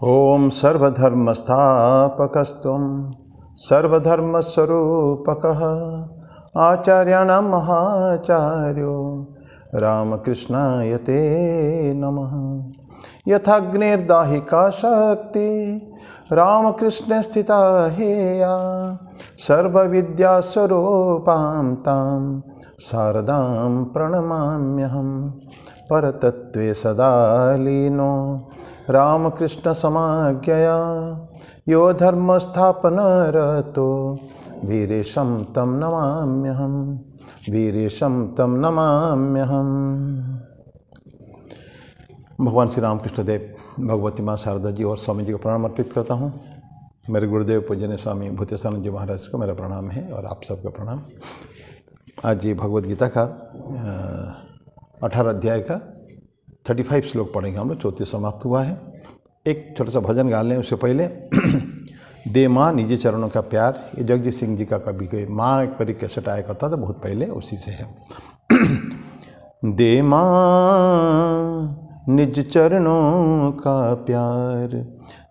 ओम सर्वधर्मस्थापकस्त्वं सर्वधर्मस्वरूपकः आचार्याणां महाचार्यो रामकृष्णाय ते नमः। यथाग्निर्दाहिका शक्ति रामकृष्णे स्थिता हेया सर्वविद्यास्वरूपां तां शारदां प्रणमाम्यहं। परतत्त्वे सदा लीनो रामकृष्ण समाज्ञया यो धर्मस्थापनरतो वीरेशं तं नमाम्यहं। वीरेशं तं नमाम्यहं। भगवान श्री रामकृष्ण देव, भगवती माँ शारदा जी और स्वामी जी को प्रणाम अर्पित करता हूँ। मेरे गुरुदेव पूजनीय स्वामी भूतेशानंद जी महाराज को मेरा प्रणाम है और आप सबका प्रणाम। आज ये भगवद गीता का 18 अध्याय का 35 श्लोक पढ़ेंगे हम लोग। 34 समाप्त हुआ है। एक छोटा सा भजन गा लें उससे पहले। दे माँ निजी चरणों का प्यार, ये जगजीत सिंह जी का कभी कोई माँ करी कैसेट आया करता था बहुत पहले, उसी से है। दे माँ निज चरणों का प्यार,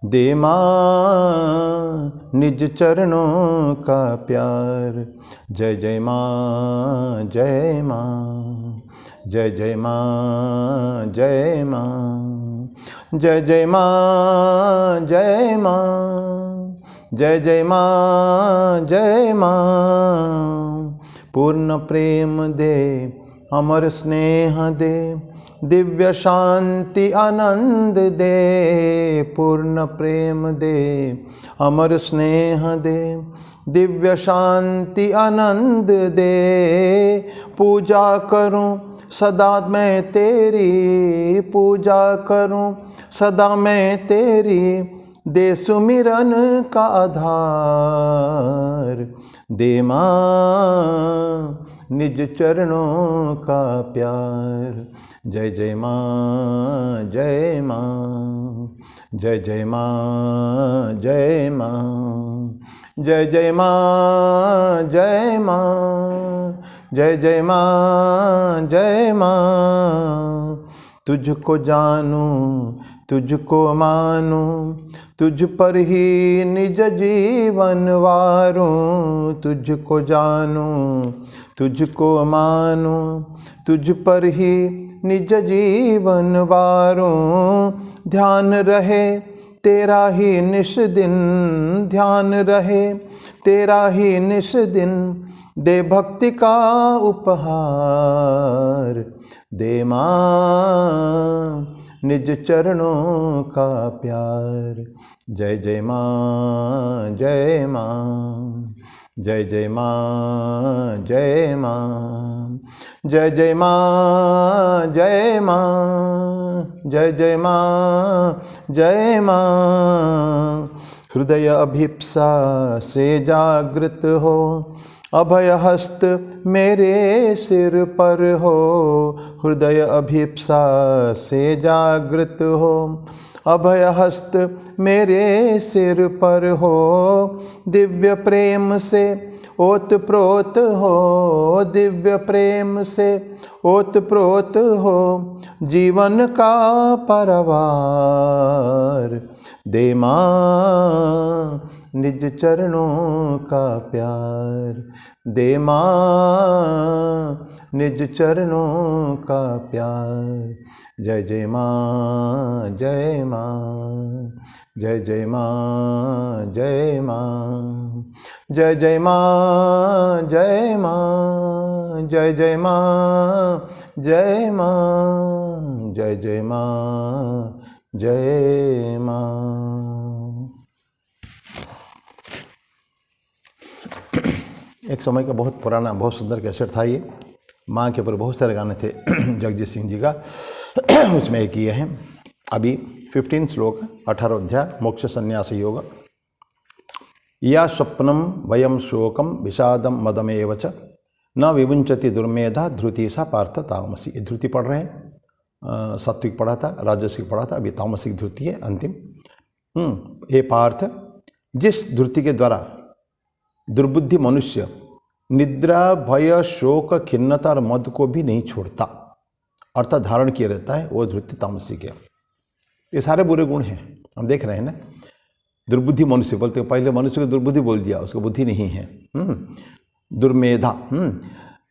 दे माँ निज चरणों का प्यार। जय जय माँ जय माँ, जय जय माँ जय माँ, जय जय माँ जय माँ, जय जय माँ जय माँ। पूर्ण प्रेम दे, अमर स्नेह दे, दिव्य शांति आनंद दे। पूर्ण प्रेम दे, अमर स्नेह दे, दिव्य शांति आनंद दे। पूजा करूं सदा मैं तेरी, पूजा करूं सदा मैं तेरी, दे सुमिरन का आधार। दे माँ निज चरणों का प्यार। जय जय माँ जय माँ, जय जय माँ जय माँ, जय जय माँ जय माँ, जय जय माँ जय माँ। तुझको जानूं तुझको मानूं, तुझ पर ही निज जीवन वारूं। तुझको जानूं तुझको मानूं, तुझ पर ही निज जीवन वारूं। ध्यान रहे तेरा ही निश दिन, ध्यान रहे तेरा ही निश दिन, दे भक्ति का उपहार। दे माँ निज चरणों का प्यार। जय जय माँ जय माँ, जय जय माँ जय माँ, जय जय माँ जय माँ, जय जय माँ जय माँ। हृदय अभिप्सा से जागृत हो, अभय हस्त मेरे सिर पर हो। हृदय अभिप्सा से जागृत हो, अभय हस्त मेरे सिर पर हो। दिव्य प्रेम से ओत प्रोत हो, दिव्य प्रेम से ओत प्रोत हो, जीवन का परवार। दे माँ निज चरणों का प्यार, दे माँ निज चरणों का प्यार। जय जय माँ जय माँ, जय जय माँ जय माँ, जय जय माँ जय माँ, जय जय माँ जय माँ, जय जय माँ जय माँ। एक समय का बहुत पुराना बहुत सुंदर कैसेट था ये। माँ के ऊपर बहुत सारे गाने थे जगजीत सिंह जी का, उसमें एक ये है। अभी 15 श्लोक 18 अध्याय मोक्ष संन्यास योग। या स्वप्नम वयम शोकम विषादम मदमेव च, न विमुंचति दुर्मेधा धृति सा पार्थ तामसी। ये धृति पढ़ रहे हैं, सात्विक पढ़ा था, राजसिक पढ़ा था, अभी तामसिक धृति है अंतिम। हे पार्थ, जिस धृति के द्वारा दुर्बुद्धि मनुष्य निद्रा भय शोक खिन्नता और मद को भी नहीं छोड़ता, अर्थात धारण किए रहता है, वो धृति तामसिक है। ये सारे बुरे गुण हैं। हम देख रहे हैं ना, दुर्बुद्धि मनुष्य बोलते हैं, पहले मनुष्य को दुर्बुद्धि बोल दिया, उसको बुद्धि नहीं है। दुर्मेधा,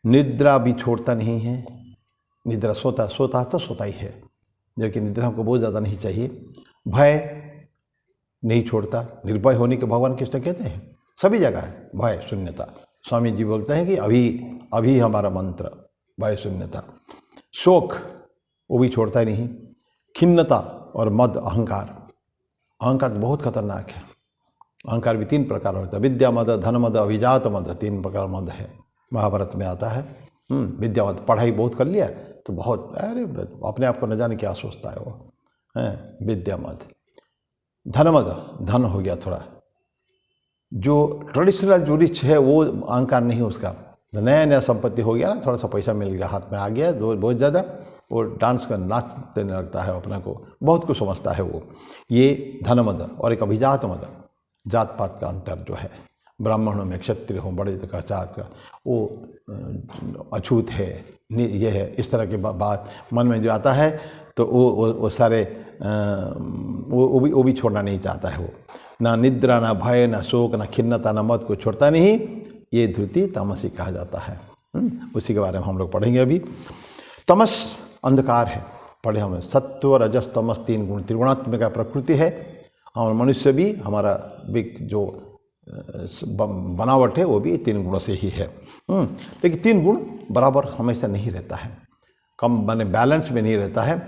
निद्रा भी छोड़ता नहीं है। निद्रा सोता तो सोता ही है, जबकि निद्रा हमको बहुत ज़्यादा नहीं चाहिए। भय नहीं छोड़ता, निर्भय होने के भगवान कृष्ण कहते हैं सभी जगह है भय शून्यता। स्वामी जी बोलते हैं कि अभी हमारा मंत्र भय शून्यता। शोक वो भी छोड़ता ही नहीं। खिन्नता और मद, अहंकार बहुत खतरनाक है। अहंकार भी 3 प्रकार होता है, विद्या मद, धन मद, अभिजात मद, 3 प्रकार मद है। महाभारत में आता है। विद्या मद, पढ़ाई बहुत कर लिया तो बहुत, अरे अपने आप को न जाने क्या सोचता है वो, है विद्या मद। धन मद, धन हो गया थोड़ा, जो ट्रेडिशनल जो रिच है वो अहंकार नहीं उसका, नया संपत्ति हो गया ना, थोड़ा सा पैसा मिल गया, हाथ में आ गया बहुत ज़्यादा, वो डांस कर नाच देने लगता है, अपने को बहुत कुछ समझता है वो, ये धन मद। और एक अभिजात मद, जात पात का अंतर जो है, ब्राह्मणों में क्षत्रिय हो, बड़े का जात का, वो अछूत है, ये है, इस तरह की बात मन में जो आता है तो वो सारे वो भी छोड़ना नहीं चाहता है वो। ना निद्रा, ना भय, ना शोक, ना खिन्नता, ना मद को छोड़ता नहीं, ये धृति तामसी कहा जाता है। उसी के बारे में हम लोग पढ़ेंगे अभी। तमस अंधकार है, पढ़े हम, सत्व रजस तमस 3 गुण, त्रिगुणात्मिक प्रकृति है। और मनुष्य भी, हमारा भी जो बनावट है वो भी 3 गुणों से ही है। लेकिन 3 गुण बराबर हमेशा नहीं रहता है, कम माने बैलेंस में नहीं रहता है।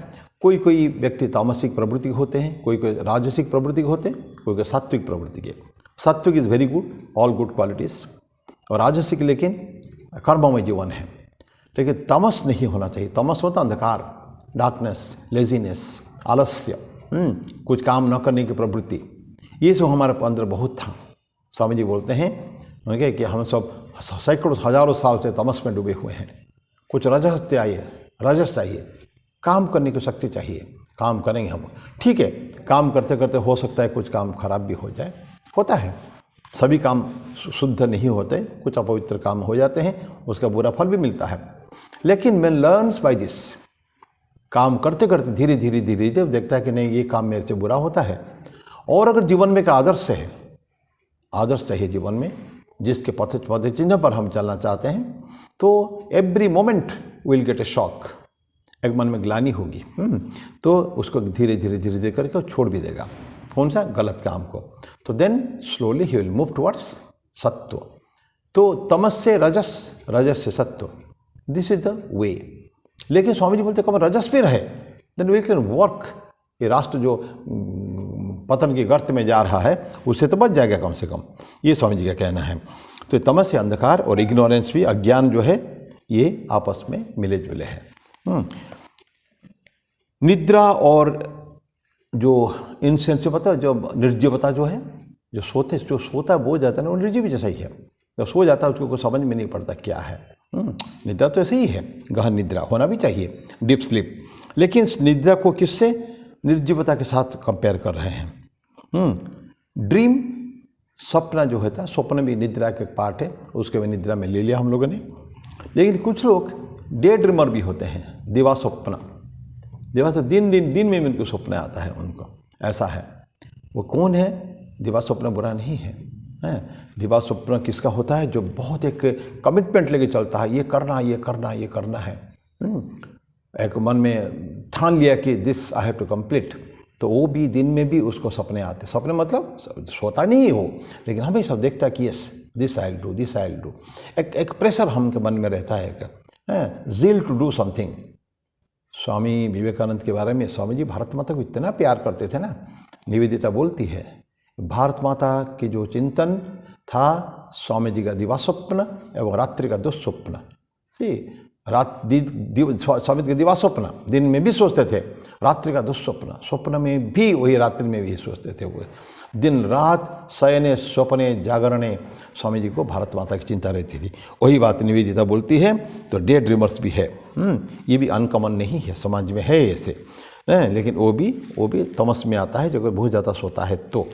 कोई व्यक्ति तामसिक प्रवृत्ति के होते हैं, कोई राजसिक प्रवृत्ति के होते हैं, कोई सात्विक प्रवृत्ति के। सात्विक is very good, all good qualities, और राजसिक लेकिन कर्ममय जीवन है। लेकिन तमस नहीं होना चाहिए। तमस होता अंधकार, डार्कनेस, लेजीनेस, आलस्य, कुछ काम न करने की प्रवृत्ति, ये सब हमारे अंदर बहुत था। स्वामी जी बोलते हैं कि हम सब सैकड़ों हजारों साल से तमस में डूबे हुए हैं। कुछ रजस चाहिए, काम करने की शक्ति चाहिए, काम करेंगे हम। ठीक है, काम करते करते हो सकता है कुछ काम खराब भी हो जाए, होता है, सभी काम शुद्ध नहीं होते, कुछ अपवित्र काम हो जाते हैं, उसका बुरा फल भी मिलता है। लेकिन मैन लर्न्स बाय दिस, काम करते करते धीरे धीरे देखता है कि नहीं, ये काम मेरे से बुरा होता है। और अगर जीवन में एक आदर्श है, आदर्श चाहिए जीवन में, जिसके पथ चिन्ह पर हम चलना चाहते हैं, तो every moment will get A shock, एक मन में ग्लानि होगी, तो उसको धीरे धीरे करके छोड़ भी देगा, कौन सा गलत काम को। तो then slowly he will move towards सत्व। तो तमस से रजस, रजस से सत्व, दिस इज द वे। लेकिन स्वामी जी बोलते कब रजस पे रहे, देन वी कैन वर्क। ये राष्ट्र जो पतन की गर्त में जा रहा है उससे तो बच जाएगा कम से कम, ये स्वामी जी का कहना है। तो तमस से अंधकार और इग्नोरेंस भी, अज्ञान जो है, ये आपस में मिले जुले हैं। निद्रा और जो इनसेंसिबलता, जो निर्जीवता जो है, जो सोता है वो जाता है ना, वो निर्जीव जैसा ही है। जब सो जाता है उसको कुछ समझ में नहीं पड़ता क्या है। निद्रा तो ऐसे ही है, गहन निद्रा होना भी चाहिए, डीप स्लीप। लेकिन निद्रा को किससे, निर्जीवता के साथ कंपेयर कर रहे हैं। ड्रीम, सपना जो होता है, स्वप्न भी निद्रा के पार्ट है, उसके भी निद्रा में ले लिया हम लोगों ने। लेकिन कुछ लोग डे ड्रीमर भी होते हैं, दिवा स्वप्न, दिवा तो दिन में भी उनको स्वप्न आता है उनको, ऐसा है। वो कौन है? दिवा स्वप्न बुरा नहीं है, दिवा स्वप्न किसका होता है? जो बहुत एक कमिटमेंट लेके चलता है, ये करना है। एक मन में ठान लिया कि this I have to complete, तो वो भी दिन में भी उसको सपने आते। सपने मतलब सोता नहीं हो, लेकिन हमें सब देखता है कि yes this I will do. एक प्रेशर हमके मन में रहता है, zeal to do something. Swami Vivekananda के बारे में, स्वामी जी भारत माता को इतना प्यार करते थे ना। निवेदिता बोलती है, भारत माता की जो चिंतन था, स्वामी जी का दिवा स्वप्न एवं रात्रि का दुस्वप्न। स्वामी जी का दिवा स्वप्न दिन में भी सोचते थे, रात्रि का दुस्वप्न, स्वप्न में भी वही, रात्रि में भी सोचते थे वो। दिन रात शयने स्वप्ने जागरणे स्वामी जी को भारत माता की चिंता रहती थी। वही बात निवेदिता बोलती है। तो डे ड्रीमर्स भी है, ये भी अनकॉमन नहीं है, समाज में है ऐसे, लेकिन वो भी तमस में आता है, जो बहुत ज़्यादा सोता है। तो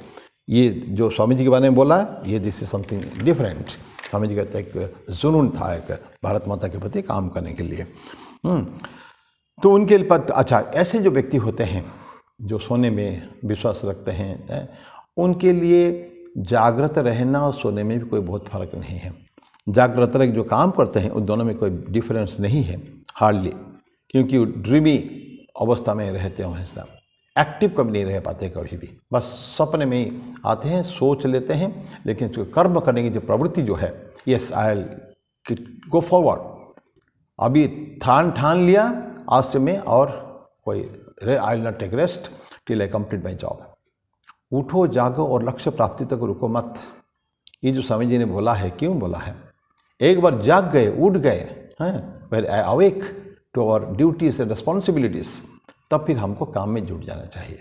ये जो स्वामी जी के बारे में बोला, ये this is something different. Swami ji का एक जुनून था, एक भारत माता के प्रति काम करने के लिए। तो उनके अच्छा, ऐसे जो व्यक्ति होते हैं जो सोने में विश्वास रखते हैं, उनके लिए जागृत रहना और सोने में भी कोई बहुत फर्क नहीं है। जागृत रह जो काम करते हैं उन दोनों में कोई डिफरेंस नहीं है हार्डली, क्योंकि वो ड्रीमी अवस्था में रहते हैं हमेशा, एक्टिव कभी नहीं रह पाते कभी भी, बस सपने में ही आते हैं, सोच लेते हैं, लेकिन जो कर्म करने की जो प्रवृत्ति जो है, yes I will go forward, अभी ठान लिया आज से मैं और कोई I will not take rest till I complete my job. उठो जागो और लक्ष्य प्राप्ति तक रुको मत, ये जो स्वामी जी ने बोला है, क्यों बोला है? एक बार जाग गए, उठ गए हैं, where I awake to our duties and responsibilities, तब फिर हमको काम में जुट जाना चाहिए,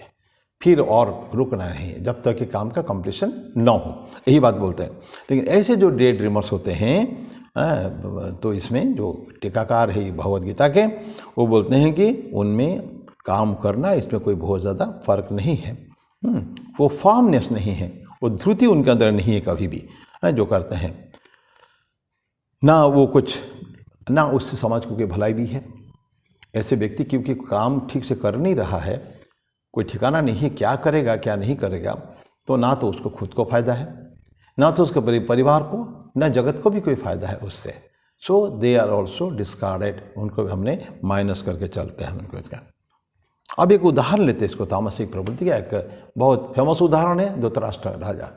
फिर और रुकना नहीं है जब तक कि काम का कंप्लीशन न हो, यही बात बोलते हैं। लेकिन ऐसे जो डे ड्रीमर्स होते हैं, तो इसमें जो टीकाकार है भगवद गीता के, वो बोलते हैं कि उनमें काम करना इसमें कोई बहुत ज़्यादा फर्क नहीं है, वो फॉर्मनेस नहीं है, वो ध्रुति उनके अंदर नहीं है कभी भी, जो करते हैं ना वो कुछ, ना उससे समाज को कोई भलाई भी है। ऐसे व्यक्ति क्योंकि काम ठीक से कर नहीं रहा है, कोई ठिकाना नहीं है क्या करेगा क्या नहीं करेगा, तो ना तो उसको खुद को फायदा है, ना तो उसके परिवार को, ना जगत को भी कोई फायदा है उससे। सो दे आर ऑल्सो डिस्कार्डेड, उनको हमने माइनस करके चलते हैं उनको इसका। अब एक उदाहरण लेते हैं इसको, तामसिक प्रवृत्ति का एक बहुत फेमस उदाहरण है धृतराष्ट्र राजा।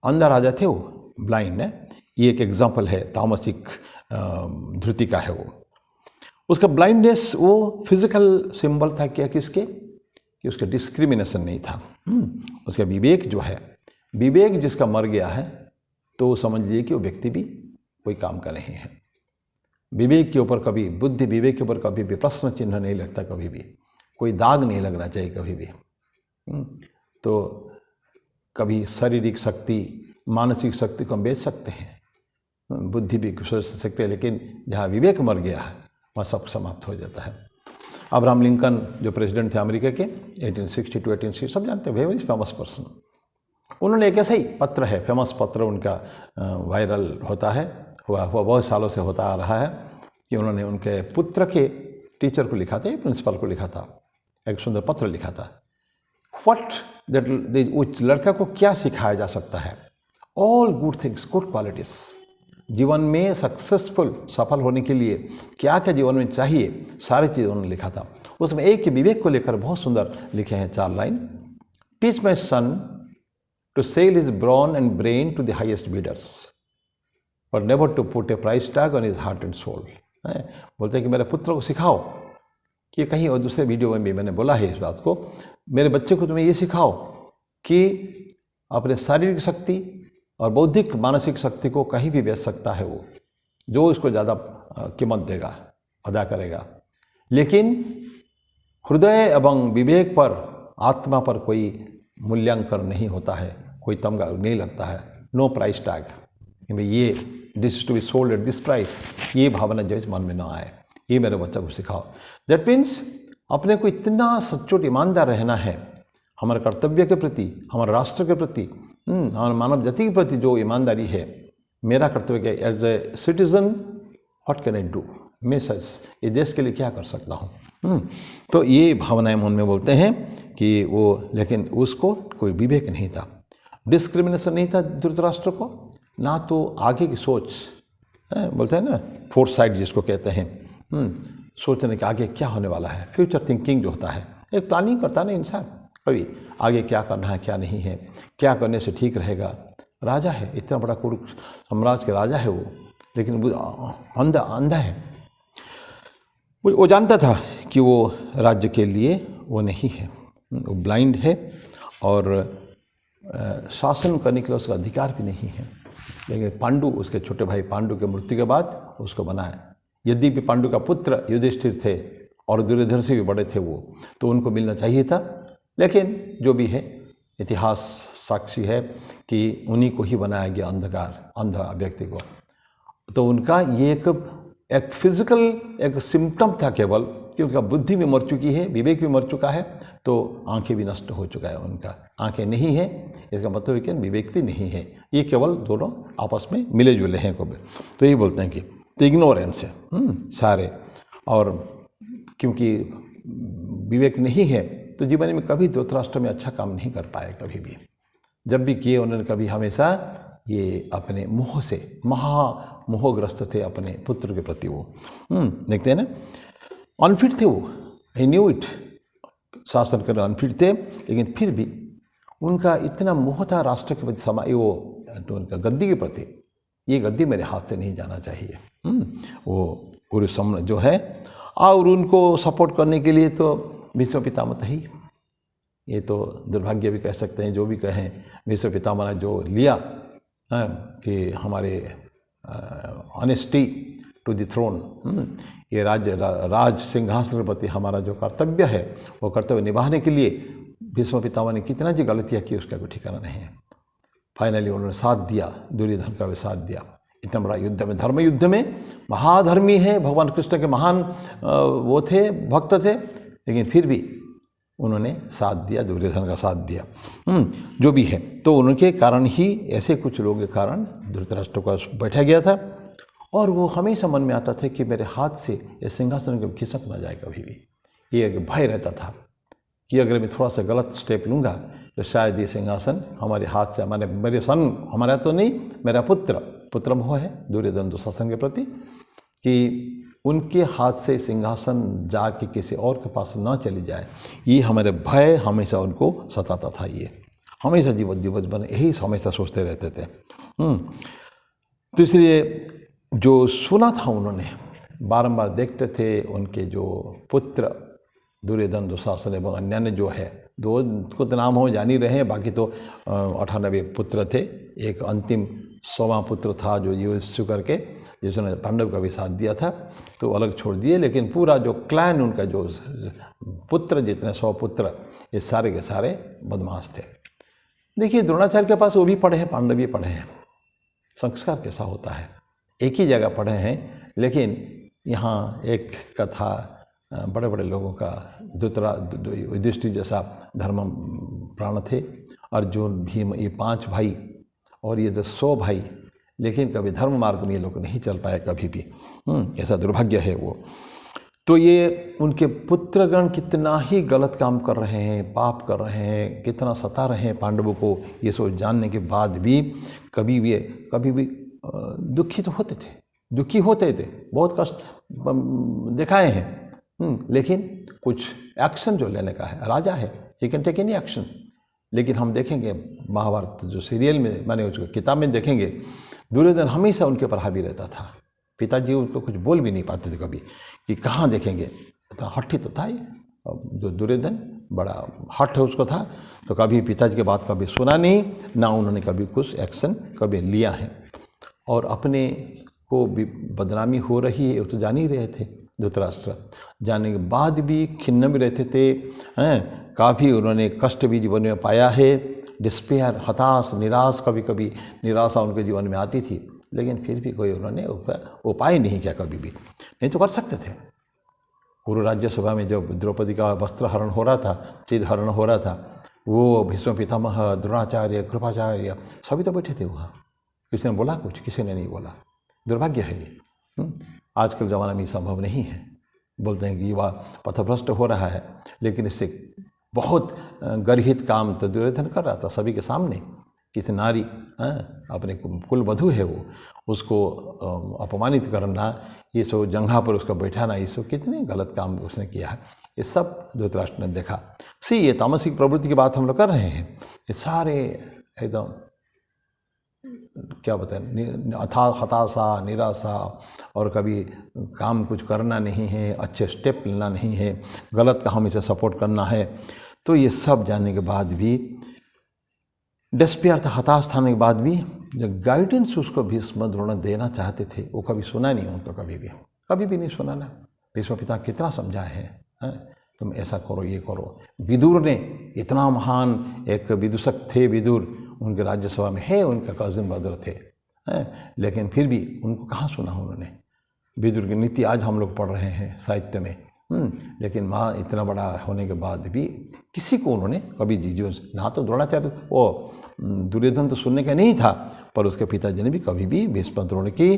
अंधा राजा थे वो, ब्लाइंड है, ये एक एग्जाम्पल है तामसिक धृति का है वो। उसका ब्लाइंडनेस वो फिजिकल सिंबल था क्या किसके, कि उसका डिस्क्रिमिनेशन नहीं था। उसका विवेक जो है, विवेक जिसका मर गया है तो समझ लीजिए कि वो व्यक्ति भी कोई काम का नहीं है। विवेक के ऊपर कभी, बुद्धि विवेक के ऊपर कभी भी प्रश्न चिन्ह नहीं लगता, कभी भी कोई दाग नहीं लगना चाहिए कभी भी। तो कभी शारीरिक शक्ति, मानसिक शक्ति को हम बेच सकते हैं, बुद्धि भी सोच सकते हैं, लेकिन जहाँ विवेक मर गया है वहाँ सब समाप्त हो जाता है। अब्राहम लिंकन जो प्रेसिडेंट थे अमेरिका के 1860 to 1860, सब जानते हैं, वेरी फेमस पर्सन। उन्होंने एक ऐसा ही पत्र है, फेमस पत्र उनका वायरल होता है, हुआ बहुत सालों से होता आ रहा है, कि उन्होंने उनके पुत्र के टीचर को लिखा था, प्रिंसिपल को लिखा था, एक सुंदर पत्र लिखा था। व्हाट दैट, उस लड़का को क्या सिखाया जा सकता है? All good things, good qualities, जीवन में सक्सेसफुल, सफल होने के लिए क्या क्या जीवन में चाहिए, सारी चीज़ उन्होंने लिखा था। उसमें एक विवेक को लेकर बहुत सुंदर लिखे हैं 4 line. Teach my son to sell his brawn and brain to the highest bidders, और never to put a price tag on his heart and soul. बोलते हैं कि मेरे पुत्र को सिखाओ, कि कहीं और दूसरे वीडियो में भी मैंने बोला है इस बात को, मेरे बच्चे को तुम्हें ये सिखाओ कि अपने शारीरिक शक्ति और बौद्धिक मानसिक शक्ति को कहीं भी बेच सकता है वो, जो इसको ज़्यादा कीमत देगा, अदा करेगा, लेकिन हृदय एवं विवेक पर, आत्मा पर कोई मूल्यांकन नहीं होता है, कोई तमगा नहीं लगता है, नो प्राइस टैग, कि ये this is to be sold at this price, ये भावना जब इस मन में ना आए, ये मेरे बच्चा को सिखाओ। दैट मीन्स अपने को इतना सच्चोट ईमानदार रहना है हमारे कर्तव्य के प्रति, हमारे राष्ट्र के प्रति, हमारे मानव जाति के प्रति जो ईमानदारी है, मेरा कर्तव्य क्या, as a citizen what can I do, मैं इस देश के लिए क्या कर सकता हूँ। तो ये भावनाएं मन में बोलते हैं कि वो, लेकिन उसको कोई विवेक नहीं था, डिस्क्रिमिनेशन नहीं था धृतराष्ट्र को, ना तो आगे की सोच, बोलते हैं ना फोरसाइट जिसको कहते हैं, सोचने के आगे क्या होने वाला है, फ्यूचर थिंकिंग जो होता है, एक प्लानिंग करता है ना इंसान, कभी आगे क्या करना है क्या नहीं है, क्या करने से ठीक रहेगा। राजा है, इतना बड़ा कुरु साम्राज्य के राजा है वो, लेकिन वो अंधा है, वो जानता था कि वो राज्य के लिए वो नहीं है, वो ब्लाइंड है, और शासन करने के लिए उसका अधिकार भी नहीं है। लेकिन पांडु, उसके छोटे भाई पांडु के मृत्यु के बाद उसको बनाया, यद्यपि पांडु का पुत्र युधिष्ठिर थे और दुर्योधन से भी बड़े थे वो, तो उनको मिलना चाहिए था, लेकिन जो भी है इतिहास साक्षी है कि उन्हीं को ही बनाया गया अंधा व्यक्ति को। तो उनका ये एक फिजिकल एक सिम्टम था केवल, कि उनका बुद्धि भी मर चुकी है, विवेक भी मर चुका है, तो आंखें भी नष्ट हो चुका है उनका, आंखें नहीं है इसका मतलब है कि विवेक भी नहीं है, ये केवल दोनों आपस में मिले जुले हैं कभी। तो यही बोलते हैं कि तो इग्नोरेंस है सारे, और क्योंकि विवेक नहीं है तो जीवन में कभी धृतराष्ट्र में अच्छा काम नहीं कर पाए कभी भी। जब भी किए उन्होंने कभी हमेशा ये अपने मोह से मोहग्रस्त थे अपने पुत्र के प्रति। वो देखते हैं ना, अनफिट थे वो, ही न्यू इट, शासन करने अनफिट थे, लेकिन फिर भी उनका इतना मोह था राष्ट्र के प्रति, वो तो उनका गद्दी के प्रति, ये गद्दी मेरे हाथ से नहीं जाना चाहिए। वो पूरे जो है, और उनको सपोर्ट करने के लिए तो भीष्म पितामह ही, ये तो दुर्भाग्य भी कह सकते हैं, जो भी कहें, भीष्म पितामह ने जो लिया कि हमारे ऑनेस्टी टू द थ्रोन, ये राज सिंहासन के प्रति हमारा जो कर्तव्य है वो कर्तव्य निभाने के लिए भीष्म पितामह ने कितना जी गलतियाँ की उसका कोई ठिकाना नहीं है। फाइनली उन्होंने साथ दिया, दुर्योधन का भी साथ दिया। इतना बड़ा युद्ध में, धर्म युद्ध में, महाधर्मी है, भगवान कृष्ण के महान वो थे, भक्त थे, लेकिन फिर भी उन्होंने साथ दिया, दुर्योधन का साथ दिया। जो भी है, तो उनके कारण ही, ऐसे कुछ लोगों के कारण धृतराष्ट्र को बैठा गया था, और वो हमेशा मन में आता था कि मेरे हाथ से ये सिंहासन खिसक ना जाए कभी भी। ये एक भय रहता था कि अगर मैं थोड़ा सा गलत स्टेप लूँगा तो शायद ये सिंहासन हमारे हाथ से, मेरे सन, हमारा तो नहीं, मेरा पुत्र मोह है दुर्योधन दुशासन के प्रति, कि उनके हाथ से सिंहासन जाके किसी और के पास ना चली जाए, ये हमारे भय हमेशा उनको सताता था। ये हमेशा जीवन यही हमेशा सोचते रहते थे। तो इसलिए जो सुना था उन्होंने, बारंबार देखते थे उनके जो पुत्र दुर्योधन दुशासन एवं अन्य जो है, दो को तो नाम हो जान ही रहे हैं, बाकी तो 98 पुत्र थे। एक अंतिम 100वां पुत्र था जो युधिष्ठिर करके, जिसने पांडव का भी साथ दिया था, तो अलग छोड़ दिए, लेकिन पूरा जो क्लैन उनका, जो पुत्र जितने 100 पुत्र, ये सारे के सारे बदमाश थे। देखिए द्रोणाचार्य के पास वो भी पढ़े हैं, पांडव भी पढ़े हैं, संस्कार कैसा होता है, एक ही जगह पढ़े हैं, लेकिन यहाँ एक कथा बड़े बड़े लोगों का, युधिष्ठिर जैसा धर्म प्राण थे, अर्जुन, भीम, ये 5 भाई, और ये 100 भाई, लेकिन कभी धर्म मार्ग में ये लोग नहीं चल पाए कभी भी। ऐसा दुर्भाग्य है वो। तो ये उनके पुत्रगण कितना ही गलत काम कर रहे हैं, पाप कर रहे हैं, कितना सता रहे हैं पांडवों को, ये सोच जानने के बाद भी कभी भी दुखी तो होते थे, दुखी होते थे, बहुत कष्ट दिखाए हैं, लेकिन कुछ एक्शन जो लेने का है, राजा है, he can take any action. लेकिन हम देखेंगे महाभारत जो सीरियल में, मैंने उसको किताब में देखेंगे, दुर्योधन हमेशा उनके ऊपर हावी रहता था। पिताजी उनको कुछ बोल भी नहीं पाते थे कभी, कि कहाँ देखेंगे, इतना हठी तो था ही, जो दुर्योधन बड़ा हठ है उसको था, तो कभी पिताजी की बात कभी सुना नहीं, ना उन्होंने कभी कुछ एक्शन कभी लिया है। और अपने को भी बदनामी हो रही है वो तो जान ही रहे थे धृतराष्ट्र, जानने के बाद भी खिन्न भी रहते थे, काफ़ी उन्होंने कष्ट भी जीवन में पाया है, डिस्पेयर, हताश, निराश, कभी कभी निराशा उनके जीवन में आती थी, लेकिन फिर भी कोई उन्होंने उपाय नहीं किया कभी भी। नहीं तो कर सकते थे। पूर्व राज्यसभा में जब द्रौपदी का वस्त्र हरण हो रहा था, चिद हरण हो रहा था, वो भीष्म पितामह, द्रोणाचार्य, कृपाचार्य सभी तो बैठे थे वहाँ। किसी ने बोला कुछ? किसी ने नहीं बोला। दुर्भाग्य है ये। आजकल ज़माना में संभव नहीं है। बोलते हैं कि युवा पथभ्रष्ट हो रहा है, लेकिन इससे बहुत गर्हित काम तो दुर्योधन कर रहा था सभी के सामने। किसी नारी, अपने कुल वधू है वो, उसको अपमानित करना, ये सो जंघा पर उसका बैठाना, ये सो कितने गलत काम उसने किया है, ये सब धृतराष्ट्र ने देखा। ये तामसिक प्रवृत्ति की बात हम लोग कर रहे हैं, ये सारे एकदम क्या बताएं, हताशा, निराशा, और कभी काम कुछ करना नहीं है, अच्छे स्टेप लेना नहीं है, गलत का हमेशा सपोर्ट करना है। तो ये सब जानने के बाद भी, डिस्पेयर था, हताश थाने के बाद भी, जो गाइडेंस उसको भीष्म द्रोण देना चाहते थे वो कभी सुना नहीं उनको, कभी भी नहीं सुना ना। भीष्म पिता कितना समझाए हैं, तुम ऐसा करो, ये करो। विदुर ने, इतना महान एक विदूषक थे विदुर, उनके राज्यसभा में है, उनका कजिन ब्रदर थे, लेकिन फिर भी उनको कहाँ सुना उन्होंने। विदुर की नीति आज हम लोग पढ़ रहे हैं साहित्य में, लेकिन माँ इतना बड़ा होने के बाद भी किसी को उन्होंने कभी जीजो ना, तो द्रोणाचार्य, वो दुर्योधन तो सुनने का नहीं था, पर उसके पिताजी ने भी कभी भी भीष्म द्रोण की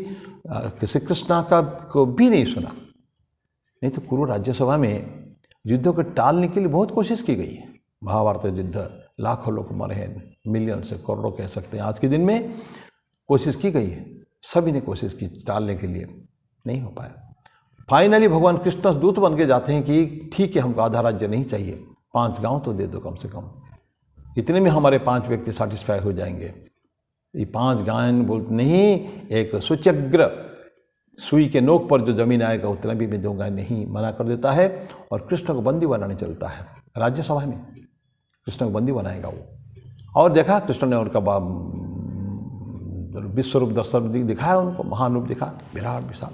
किसी कृष्णा का को भी नहीं सुना। नहीं तो कुरु राज्यसभा में युद्धों को टालने के लिए बहुत कोशिश की गई है। महाभारत युद्ध, लाखों लोग मरे हैं, मिलियन से करोड़ों कह सकते हैं आज के दिन में, कोशिश की गई है, सभी ने कोशिश की टालने के लिए, नहीं हो पाया। फाइनली भगवान कृष्ण दूत बन के जाते हैं कि ठीक है, हमको आधा राज्य नहीं चाहिए, 5 गांव तो दे दो कम से कम, इतने में हमारे 5 व्यक्ति सेटिस्फाई हो जाएंगे। ये 5 गांव बोलते नहीं, एक सुचग्र सुई के नोक पर जो जमीन आएगा उतना भी मैं दूंगा नहीं, मना कर देता है। और कृष्ण को बंदी बनाने चलता है राज्यसभा में, कृष्ण को बंदी बनाएगा वो। और देखा कृष्ण ने उनका विश्व रूप दर्शन दिखाया, उनको महान रूप दिखा, विराट विशाल,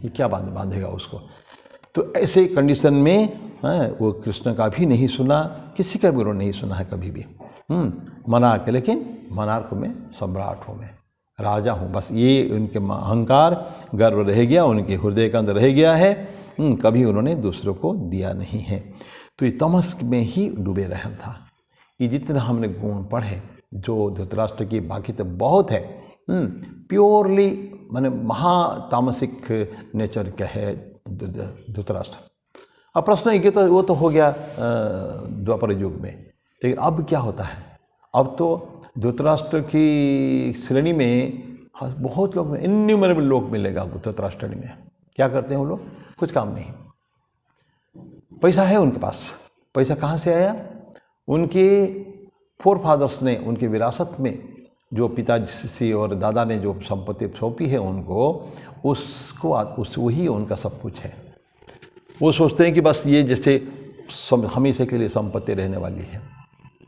ये क्या बांधेगा उसको। तो ऐसे कंडीशन में वो कृष्ण का भी नहीं सुना, किसी का भी विरोध नहीं सुना है कभी भी। मना के, लेकिन मनार्क में सम्राट हूँ, मैं राजा हूँ, बस ये उनके अहंकार गर्व रह गया, उनके हृदय के अंदर रह गया है। कभी उन्होंने दूसरों को दिया नहीं है। तो ये तमस में ही डूबे रहा था। ये जितना हमने गुण पढ़े, जो धृतराष्ट्र की, बाकी तो बहुत है, प्योरली माने महातामसिक नेचर का है धृतराष्ट्र। अब प्रश्न है कि तो वो तो हो गया द्वापर युग में, लेकिन अब क्या होता है? अब तो धृतराष्ट्र की श्रेणी में बहुत लोग, इन्यूमरेबल लोग मिलेगा धृतराष्ट्र में। क्या करते हैं वो लोग? कुछ काम नहीं, पैसा है उनके पास। पैसा कहाँ से आया? उनके फोर फादर्स ने उनकी विरासत में जो पिताजी और दादा ने जो संपत्ति सौंपी है उनको, वही उनका सब कुछ है। वो सोचते हैं कि बस ये जैसे हमेशा के लिए संपत्ति रहने वाली है।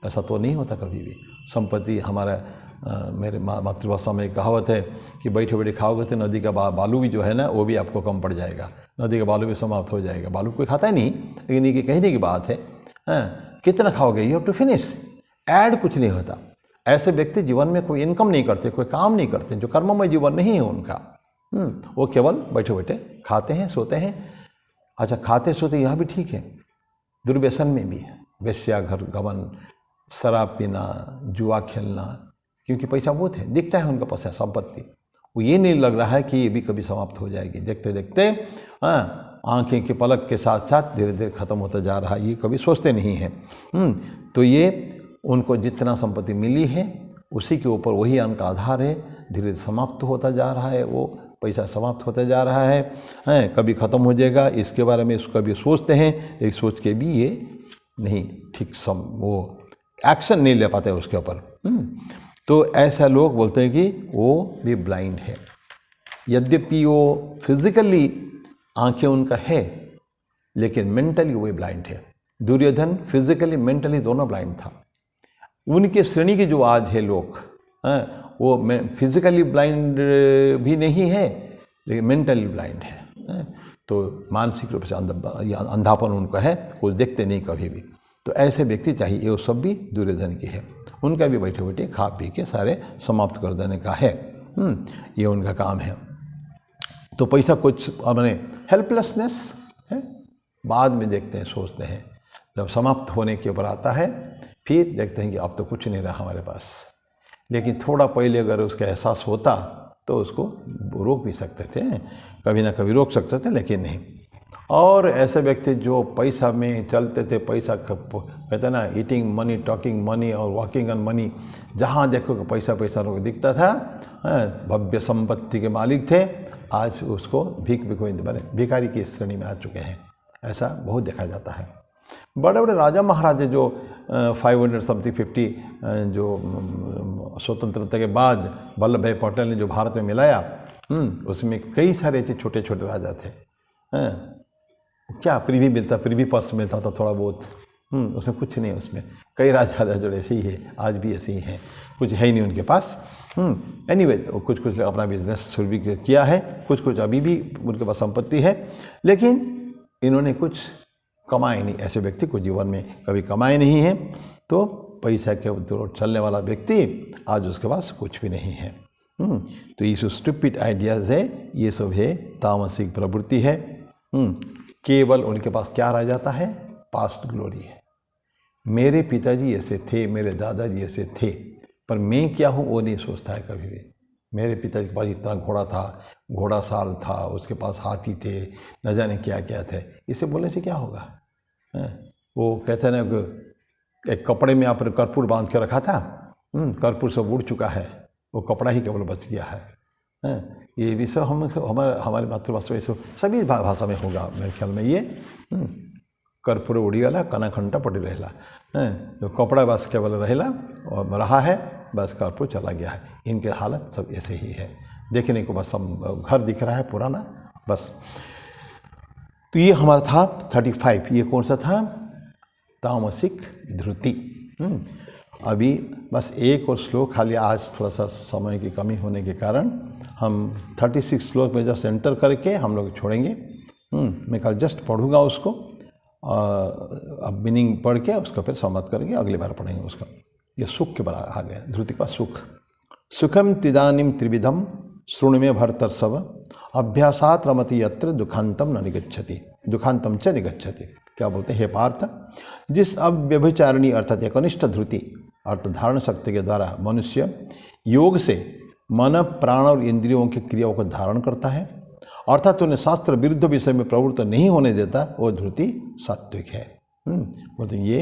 ऐसा तो नहीं होता कभी भी। संपत्ति हमारा मेरे मातृभाषा में कहावत है कि बैठे बैठे खाओगे तो नदी का बालू भी जो है ना, वो भी आपको कम पड़ जाएगा, नदी का बालू भी समाप्त हो जाएगा। बालू कोई खाता ही नहीं, लेकिन ये कहने की बात है, कितना खाओगे, यू हैव टू फिनिश, ऐड कुछ नहीं होता। ऐसे व्यक्ति जीवन में कोई इनकम नहीं करते, कोई काम नहीं करते, जो कर्ममय जीवन नहीं है उनका। वो केवल बैठे बैठे खाते हैं, सोते हैं। अच्छा, खाते सोते यह भी ठीक है, दुर्व्यसन में भी, वेश्या घर गमन, शराब पीना, जुआ खेलना, क्योंकि पैसा बहुत है, दिखता है उनका पास है संपत्ति। वो ये नहीं लग रहा है कि ये भी कभी समाप्त हो जाएगी। देखते देखते आंखें के पलक के साथ साथ धीरे धीरे ख़त्म होता जा रहा है, ये कभी सोचते नहीं हैं। तो ये उनको जितना संपत्ति मिली है उसी के ऊपर वही उनका आधार है, धीरे धीरे समाप्त होता जा रहा है, वो पैसा समाप्त होता जा रहा है, कभी ख़त्म हो जाएगा, इसके बारे में कभी सोचते हैं, लेकिन सोच के भी ये नहीं ठीक वो एक्शन नहीं ले पाते उसके ऊपर। तो ऐसा लोग बोलते हैं कि वो भी ब्लाइंड है। यद्यपि वो फिजिकली आंखें उनका है, लेकिन मेंटली वो ब्लाइंड है। दुर्योधन फिजिकली मेंटली दोनों ब्लाइंड था। उनके श्रेणी के जो आज है लोग, वो फिजिकली ब्लाइंड भी नहीं है, लेकिन मेंटली ब्लाइंड है। तो मानसिक रूप से अंधापन उनका है, वो देखते नहीं कभी भी। तो ऐसे व्यक्ति चाहिए, वो सब भी दुर्योधन की है। उनका भी बैठे बैठे खा पी के सारे समाप्त कर देने का है। ये उनका काम है। तो पैसा कुछ मैंने हेल्पलेसनेस है, बाद में देखते हैं, सोचते हैं, जब समाप्त होने के ऊपर आता है फिर देखते हैं कि अब तो कुछ नहीं रहा हमारे पास। लेकिन थोड़ा पहले अगर उसका एहसास होता तो उसको रोक भी सकते थे, कभी ना कभी रोक सकते थे, लेकिन नहीं। और ऐसे व्यक्ति जो पैसा में चलते थे, पैसा कहते ना, ईटिंग मनी, टॉकिंग मनी और वॉकिंग ऑन मनी, जहाँ देखो कि पैसा पैसा लोग दिखता था, भव्य संपत्ति के मालिक थे, आज उसको भिखारी की श्रेणी में आ चुके हैं। ऐसा बहुत देखा जाता है। बड़े बड़े राजा महाराजे जो 550 जो स्वतंत्रता के बाद वल्लभ भाई पटेल ने जो भारत में मिलाया, उसमें कई सारे ऐसे छोटे छोटे राजा थे। क्या प्रिवी मिलता, प्रिवी पर्स मिलता था थोड़ा बहुत, उसमें कुछ नहीं। उसमें कई राजा जो ऐसे ही है, आज भी ऐसे ही हैं, कुछ है ही नहीं उनके पास। एनीवे, कुछ कुछ अपना बिजनेस शुरू भी किया है, कुछ कुछ अभी भी उनके पास संपत्ति है, लेकिन इन्होंने कुछ कमाए नहीं। ऐसे व्यक्ति को जीवन में कभी कमाए नहीं है। तो पैसा के दौर चलने वाला व्यक्ति आज उसके पास कुछ भी नहीं है। तो ये सब स्टूपिड आइडियाज़ है, ये सब है तामसिक प्रवृत्ति है। केवल उनके पास क्या रह जाता है? पास्ट ग्लोरी है। मेरे पिताजी ऐसे थे, मेरे दादाजी ऐसे थे, पर मैं क्या हूँ वो नहीं सोचता है कभी भी। मेरे पिताजी के पास इतना घोड़ा था, घोड़ा साल था, उसके पास हाथी थे, न जाने क्या क्या थे। इसे बोलने से क्या होगा? वो कहते हैं ना कि एक कपड़े में आपने कर्पूर बांध के रखा था, कर्पूर सब उड़ चुका है, वो कपड़ा ही केवल बच गया है। ये भी सब हमारे मातृभाषा में सभी भाषा में होगा मेरे ख्याल में। ये कर्पूर उड़ीगला कनाखंटा पड़ी रहेला, जो कपड़ा बस केवल रहेला और रहा है, बस कर्पूर चला गया है। इनके हालत सब ऐसे ही है। देखने को बस हम घर दिख रहा है पुराना बस। तो ये हमारा था 35। ये कौन सा था? तामसिक धृति। अभी बस एक और श्लोक खाली, आज थोड़ा सा समय की कमी होने के कारण हम 36 श्लोक में जस्ट एंटर करके हम लोग छोड़ेंगे। मैं कल जस्ट पढ़ूंगा उसको, अब मीनिंग पढ़ के उसको फिर समाप्त करेंगे, अगली बार पढ़ेंगे उसका। ये सुख के बराबर आ गया, धृति का सुख। सुखम तिदानीम त्रिविधम शृणु में भरतर्षभ, अभ्यासात रमति यत्र दुखांतम न निगच्छति, दुखांतम च निगच्छति। क्या बोलते हैं? हे पार्थ, जिस अव्यभिचारिणी अर्थात एकनिष्ठ धृति अर्थ धारण शक्ति के द्वारा मनुष्य योग से मन, प्राण और इंद्रियों की क्रियाओं को धारण करता है, अर्थात उन्हें शास्त्र विरुद्ध विषय में प्रवृत्त नहीं होने देता, वो धृति सात्विक है। बोलते ये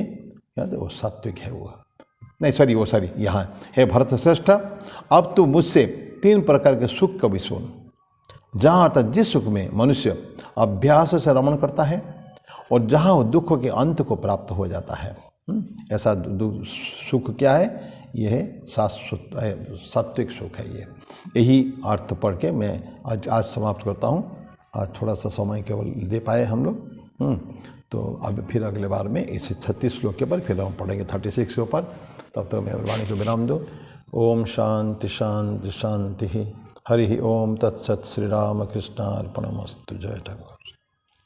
याद, वो सात्विक है। वो नहीं, सॉरी यहाँ, हे भरत श्रेष्ठ, अब तू मुझसे 3 प्रकार के सुख का भी सुन, जहाँ अर्थात जिस सुख में मनुष्य अभ्यास से रमण करता है और जहाँ वो दुख के अंत को प्राप्त हो जाता है। ऐसा सुख क्या है? ये है सात्विक सुख है। ये यही अर्थ पढ़ के मैं आज समाप्त करता हूँ। आज थोड़ा सा समय केवल दे पाए हम लोग। तो अब फिर अगले बार में इस 36 श्लोक के ऊपर फिर हम पढ़ेंगे 36 के ऊपर। तब तक मैं वाणी को विराम दो। ओम शांति शांति शांति। हरि ओम तत्सत। श्री राम कृष्णार्पणमस्तु। जय ठाकुर।